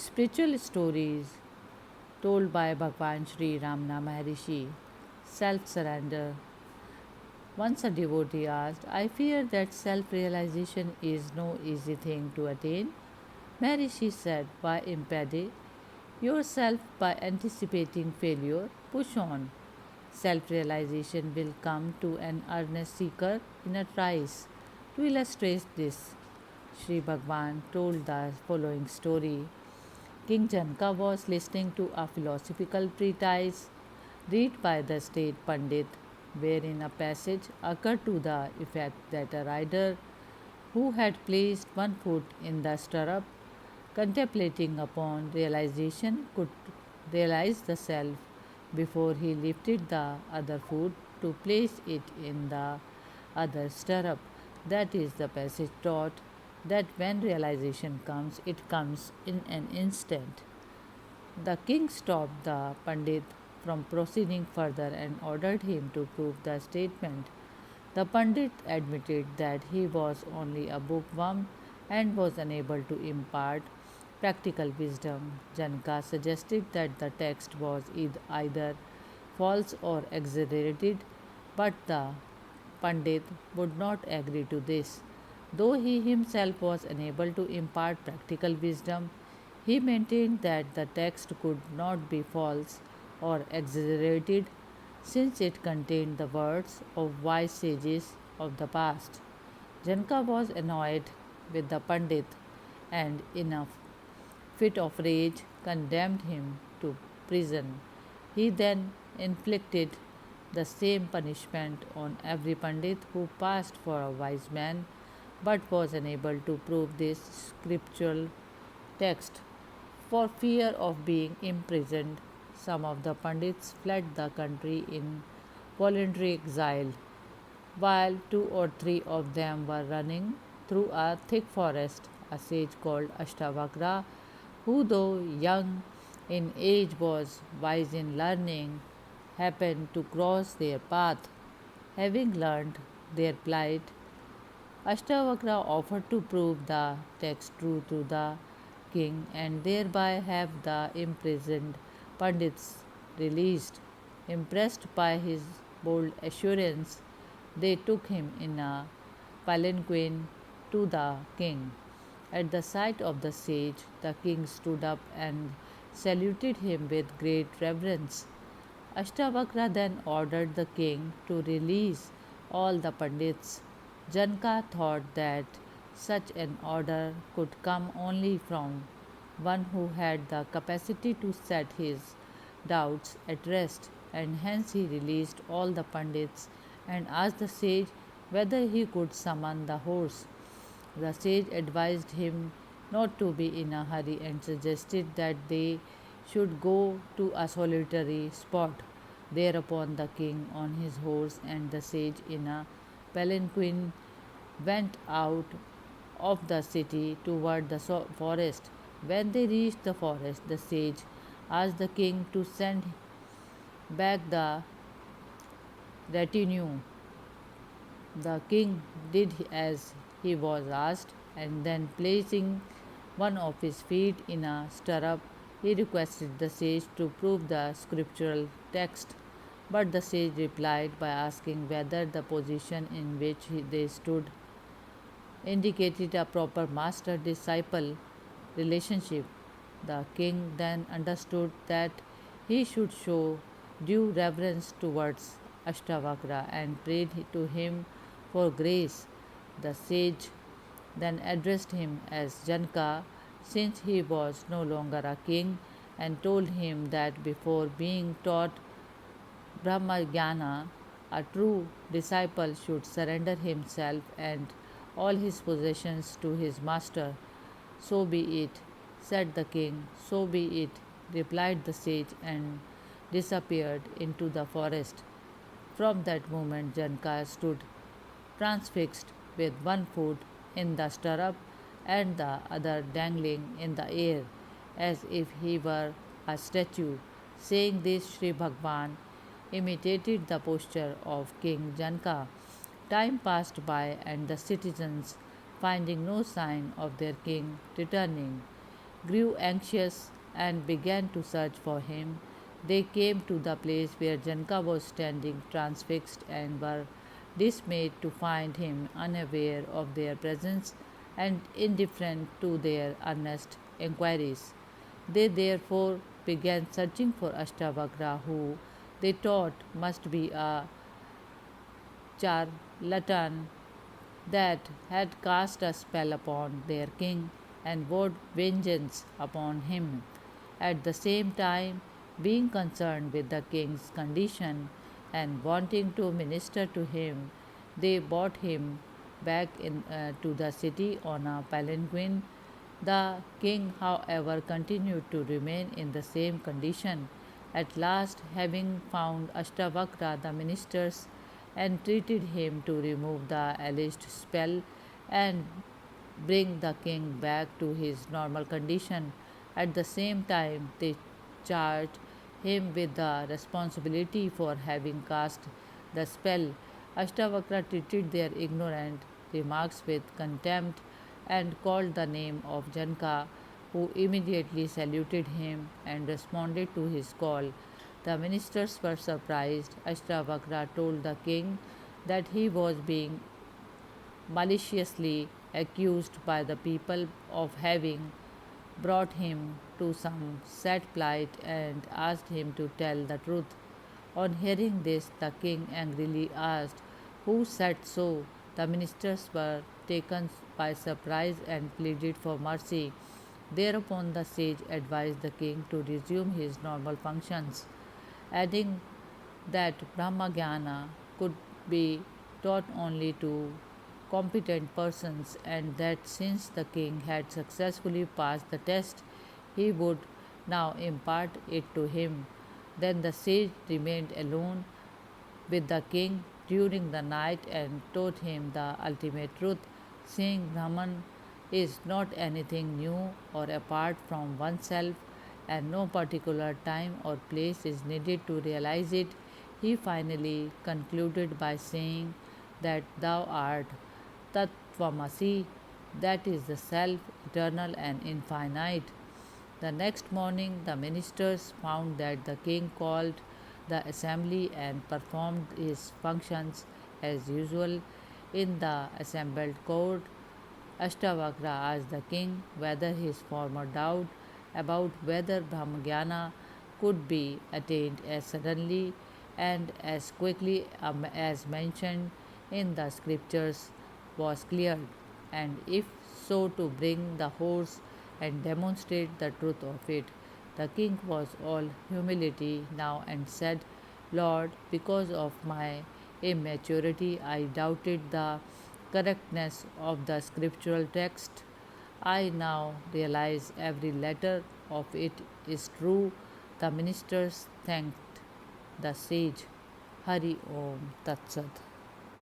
Spiritual stories told by Bhagwan Sri Ramana Maharishi. Self surrender. Once a devotee asked, I fear that self realization is no easy thing to attain. Maharishi said, why impede yourself by anticipating failure? Push on. Self realization will come to an earnest seeker in a trice. To illustrate this, Sri Bhagwan told the following story. King Janka was listening to a philosophical treatise read by the state Pandit, wherein a passage occurred to the effect that a rider who had placed one foot in the stirrup, contemplating upon realization, could realize the self before he lifted the other foot to place it in the other stirrup. That is, the passage taught that when realization comes, it comes in an instant. The king stopped the Pandit from proceeding further and ordered him to prove the statement. The Pandit admitted that he was only a bookworm and was unable to impart practical wisdom. Janka suggested that the text was either false or exaggerated, but the Pandit would not agree to this. Though he himself was unable to impart practical wisdom, he maintained that the text could not be false or exaggerated since it contained the words of wise sages of the past. Janka was annoyed with the Pandit and, in a fit of rage, condemned him to prison. He then inflicted the same punishment on every Pandit who passed for a wise man but was unable to prove this scriptural text. For fear of being imprisoned, some of the Pandits fled the country in voluntary exile, while two or three of them were running through a thick forest. A sage called Ashtavakra, who though young in age was wise in learning, happened to cross their path. Having learned their plight, Ashtavakra offered to prove the text true to the king and thereby have the imprisoned Pandits released. Impressed by his bold assurance, they took him in a palanquin to the king. At the sight of the sage, the king stood up and saluted him with great reverence. Ashtavakra then ordered the king to release all the Pandits. Janka thought that such an order could come only from one who had the capacity to set his doubts at rest, and hence he released all the Pandits and asked the sage whether he could summon the horse. The sage advised him not to be in a hurry and suggested that they should go to a solitary spot. Thereupon the king on his horse and the sage in a palanquin went out of the city toward the forest. When they reached the forest, the sage asked the king to send back the retinue. The king did as he was asked, and then placing one of his feet in a stirrup, he requested the sage to prove the scriptural text. But the sage replied by asking whether the position in which they stood indicated a proper master disciple relationship. The king then understood that he should show due reverence towards Ashtavakra and prayed to him for grace. The sage then addressed him as Janka, since he was no longer a king, and told him that before being taught Brahmajnana, a true disciple should surrender himself and all his possessions to his master. So be it, said the king. So be it, replied the sage, and disappeared into the forest. From that moment, Janka stood transfixed with one foot in the stirrup and the other dangling in the air as if he were a statue. Saying this, Sri Bhagwan imitated the posture of King Janka. Time passed by, and the citizens, finding no sign of their king returning, grew anxious and began to search for him. They came to the place where Janka was standing transfixed and were dismayed to find him unaware of their presence and indifferent to their earnest inquiries. They therefore began searching for Ashtavakra, who they thought must be a charlatan that had cast a spell upon their king and vowed vengeance upon him. At the same time, being concerned with the king's condition and wanting to minister to him, they brought him back to the city on a palanquin. The king, however, continued to remain in the same condition. At last, having found Ashtavakra, the ministers entreated him to remove the alleged spell and bring the king back to his normal condition. At the same time, they charged him with the responsibility for having cast the spell. Ashtavakra treated their ignorant remarks with contempt and called the name of Janka, who immediately saluted him and responded to his call. The ministers were surprised. Ashtavakra told the king that he was being maliciously accused by the people of having brought him to some sad plight and asked him to tell the truth. On hearing this, the king angrily asked, "Who said so?" The ministers were taken by surprise and pleaded for mercy. Thereupon, the sage advised the king to resume his normal functions, adding that Brahmagyana could be taught only to competent persons and that since the king had successfully passed the test, he would now impart it to him. Then the sage remained alone with the king during the night and taught him the ultimate truth, saying Brahman is not anything new or apart from oneself, and no particular time or place is needed to realize it. He finally concluded by saying that thou art Tatvamasi, that is the self, eternal and infinite. The next morning, the ministers found that the king called the assembly and performed his functions as usual. In the assembled court, Ashtavakra asked the king whether his former doubt about whether Brahmagyana could be attained as suddenly and as quickly as mentioned in the scriptures was cleared, and if so, to bring the horse and demonstrate the truth of it. The king was all humility now and said, "Lord, because of my immaturity, I doubted the correctness of the scriptural text. I now realize every letter of it is true." The ministers thanked the sage. Hari Om Tat Sat.